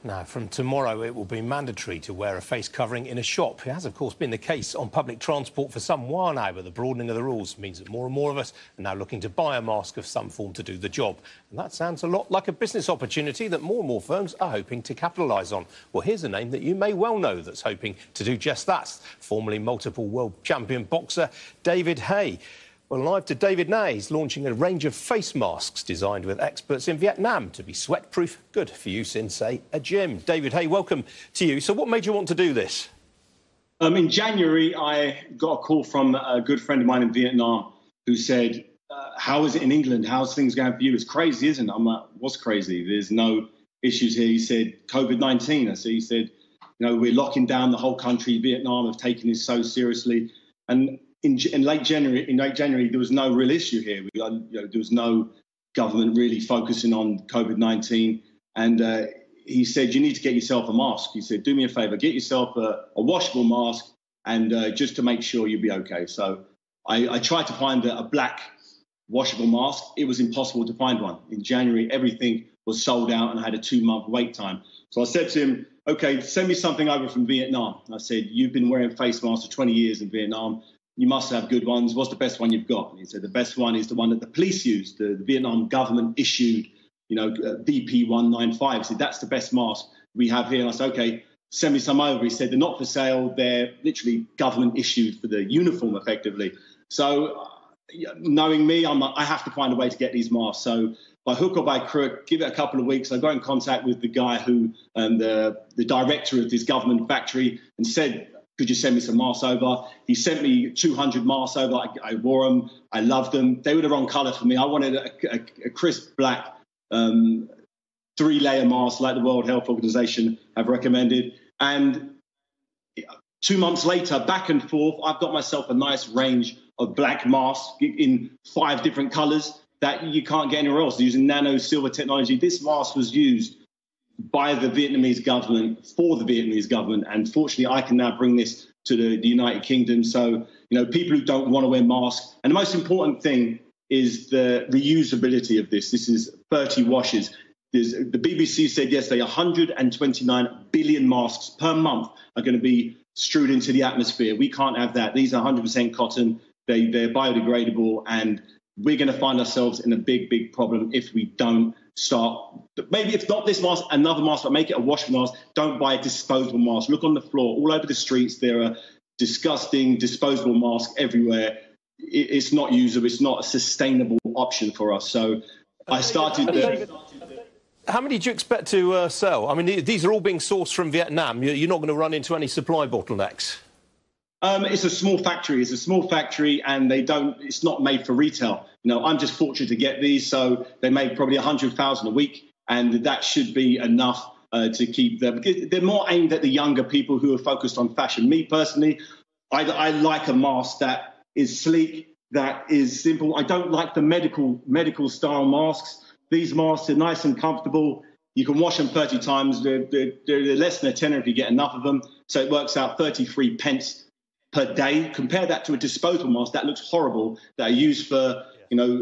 Now, from tomorrow, it will be mandatory to wear a face covering in a shop. It has, of course, been the case on public transport for some while now, but the broadening of the rules means that more and more of us are now looking to buy a mask of some form to do the job. And that sounds a lot like a business opportunity that more and more firms are hoping to capitalise on. Well, here's a name that you may well know that's hoping to do just that. Formerly multiple world champion boxer David Haye. Well, live to David now. He's launching a range of face masks designed with experts in Vietnam to be sweat-proof, good for use in, say, a gym. David Haye, welcome to you. So what made you want to do this? In January, I got a call from a good friend of mine in Vietnam who said, how is it in England? How's things going for you? It's crazy, isn't it? I'm like, what's crazy? There's no issues here. He said, COVID-19. He said, we're locking down the whole country. Vietnam have taken this so seriously. And in late January, there was no real issue here. There was no government really focusing on COVID-19. And he said, you need to get yourself a mask. He said, do me a favor, get yourself a washable mask and just to make sure you'll be okay. So I tried to find a black washable mask. It was impossible to find one. In January, everything was sold out and I had a 2-month wait time. So I said to him, okay, send me something over from Vietnam. I said, you've been wearing face masks for 20 years in Vietnam. You must have good ones. What's the best one you've got? And he said, the best one is the one that the police used. The Vietnam government issued, VP195. He said, that's the best mask we have here. And I said, okay, send me some over. He said, they're not for sale. They're literally government issued for the uniform, effectively. So knowing me, I have to find a way to get these masks. So by hook or by crook, give it a couple of weeks. I got in contact with the guy who, the director of this government factory, and said, could you send me some masks over? He sent me 200 masks over. I wore them. I loved them. They were the wrong colour for me. I wanted a crisp black 3-layer mask like the World Health Organization have recommended. And 2 months later, back and forth, I've got myself a nice range of black masks in 5 different colours that you can't get anywhere else. Using Nano Silver technology. This mask was used by the Vietnamese government, for the Vietnamese government. And fortunately, I can now bring this to the United Kingdom. So, people who don't want to wear masks. And the most important thing is the reusability of this. This is 30 washes. The BBC said yesterday 129 billion masks per month are going to be strewed into the atmosphere. We can't have that. These are 100% cotton. They're biodegradable. And we're going to find ourselves in a big, big problem if we don't start. Maybe if not this mask, another mask, but make it a washable mask. Don't buy a disposable mask. Look on the floor, all over the streets. There are disgusting disposable masks everywhere. It's not usable. It's not a sustainable option for us. So I started. How many do you expect to sell? I mean, these are all being sourced from Vietnam. You're not going to run into any supply bottlenecks. It's a small factory. It's a small factory, and it's not made for retail. I'm just fortunate to get these, so they make probably 100,000 a week, and that should be enough to keep them. They're more aimed at the younger people who are focused on fashion. Me personally, I like a mask that is sleek, that is simple. I don't like the medical style masks. These masks are nice and comfortable. You can wash them 30 times. They're less than a tenner if you get enough of them. So it works out 33 pence per day. Compare that to a disposable mask that looks horrible, that are used for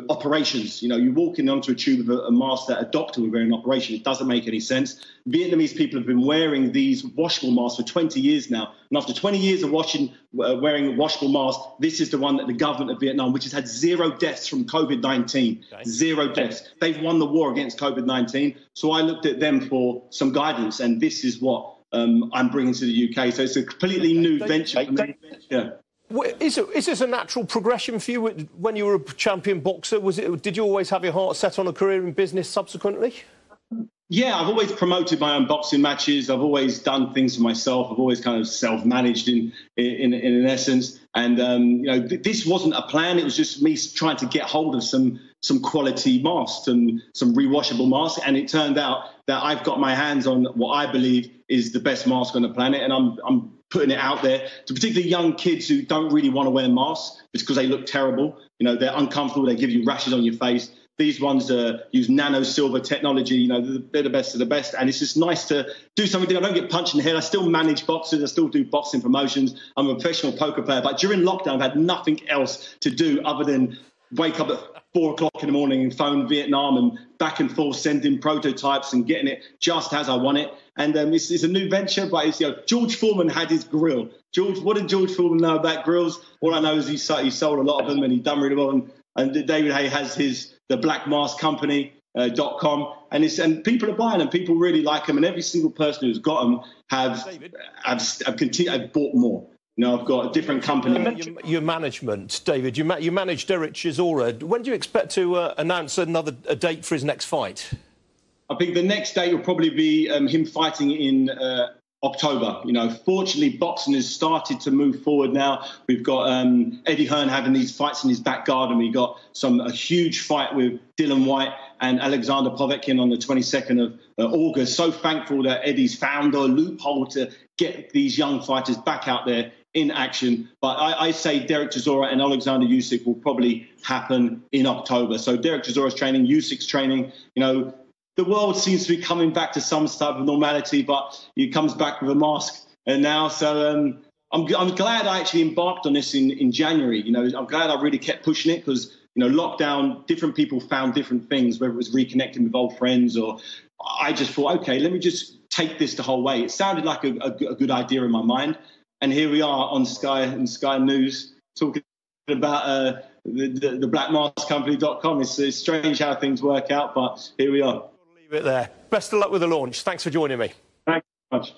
operations. You walk in onto a tube of a mask that a doctor would wear in operation. It doesn't make any sense. Vietnamese people have been wearing these washable masks for 20 years now. And after 20 years of wearing washable masks, this is the one that the government of Vietnam, which has had 0 deaths from COVID-19, okay. 0 deaths. They've won the war against COVID-19. So I looked at them for some guidance, and this is what I'm bringing to the UK. So it's a completely new venture for me. Yeah. Is this a natural progression for you when you were a champion boxer? Did you always have your heart set on a career in business subsequently? Yeah, I've always promoted my own boxing matches. I've always done things for myself. I've always kind of self-managed in an essence. And this wasn't a plan. It was just me trying to get hold of some quality masks and some rewashable masks. And it turned out that I've got my hands on what I believe is the best mask on the planet, and I'm putting it out there to particularly young kids who don't really want to wear masks because they look terrible. They're uncomfortable. They give you rashes on your face. These ones use Nano Silver technology. They're the best of the best. And it's just nice to do something. I don't get punched in the head. I still manage boxers. I still do boxing promotions. I'm a professional poker player. But during lockdown, I've had nothing else to do other than wake up at 4 o'clock in the morning and phone Vietnam and back and forth, sending prototypes and getting it just as I want it. And it's a new venture, but it's, George Foreman had his grill. What did George Foreman know about grills? All I know is he sold a lot of them and he done really well. And David Hay has the Black Mask Company.com, and people are buying them. People really like them, and every single person who's got them have bought more. I've got a different company. Your management, David. You manage Derek Chisora. When do you expect to announce a date for his next fight? I think the next date will probably be him fighting in October. Fortunately, boxing has started to move forward now. We've got Eddie Hearn having these fights in his back garden. We got a huge fight with Dylan White and Alexander Povetkin on the 22nd of August. So thankful that Eddie's found a loophole to get these young fighters back out there in action. But I say Derek Chisora and Alexander Usyk will probably happen in October. So Derek Chisora's training, Usyk's training. The world seems to be coming back to some type of normality, but he comes back with a mask now. So I'm glad I actually embarked on this in January. I'm glad I really kept pushing it because, lockdown, different people found different things, whether it was reconnecting with old friends or I just thought, OK, let me just take this the whole way. It sounded like a good idea in my mind. And here we are on Sky News talking about the blackmaskcompany.com. It's strange how things work out, but here we are. Leave it there. Best of luck with the launch. Thanks for joining me. Thanks so much.